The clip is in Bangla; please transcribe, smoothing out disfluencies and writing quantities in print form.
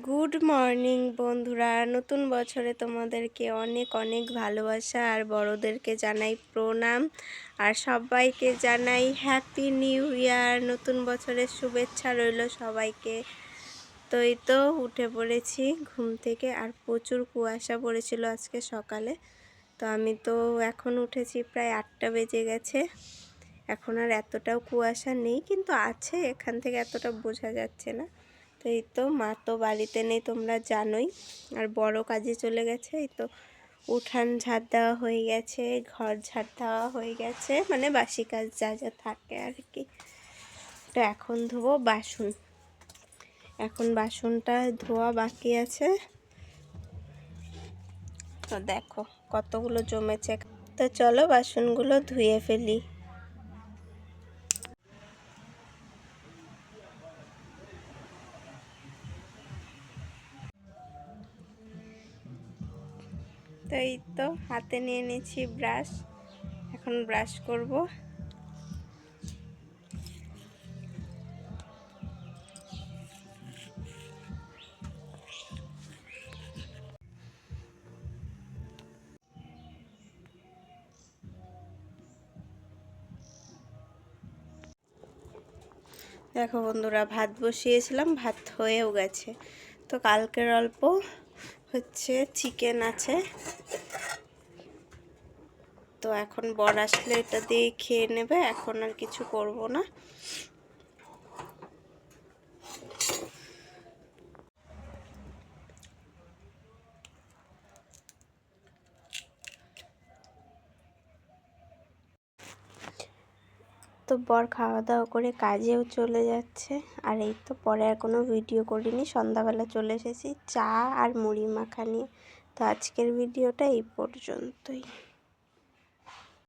গুড মর্নিং বন্ধুরা, নতুন বছরে তোমাদেরকে অনেক অনেক ভালোবাসা আর বড়োদেরকে জানাই প্রণাম আর সবাইকে জানাই হ্যাপি নিউ ইয়ার। নতুন বছরের শুভেচ্ছা রইল সবাইকে। তো এই তো উঠে পড়েছি ঘুম থেকে, আর প্রচুর কুয়াশা পড়েছিল আজকে সকালে। তো আমি তো এখন উঠেছি প্রায় 8টা বেজে গেছে। এখন আর এতটাও কুয়াশা নেই, কিন্তু আছে, এখান থেকে এতটা বোঝা যাচ্ছে না। তো এই তো মা তো বাড়িতে নেই, তোমরা জানোই, আর বড় কাজে চলে গেছে। এই তো উঠান ঝাড় দেওয়া হয়ে গেছে, ঘর ঝাড় দেওয়া হয়ে গেছে, মানে বাসি কাজ যা যা থাকে আর কি। তো এখন ধোবো বাসন, এখন বাসনটা ধোয়া বাকি আছে। তো দেখো কতগুলো জমেছে। তো চলো বাসনগুলো ধুয়ে ফেলি। তো এই তো হাতে নিয়ে নিয়েছি ব্রাশ, এখন ব্রাশ করব। দেখো বন্ধুরা, ভাত বসিয়েছিলাম, ভাত হয়েও গেছে। তো কালকের অল্প চিকেন আছে, তো এখন বর আসলে এটা দিয়ে খেয়ে নেবে, এখন আর কিছু করব না। তো বর খাওয়া দাওয়া করে কাজেও চলে যাচ্ছে, আর এই তো পরে আর কোনো ভিডিও করিনি। সন্ধ্যাবেলা চলে এসেছি চা আর মুড়ি মাখা নিয়ে। তো আজকের ভিডিওটা এই পর্যন্তই।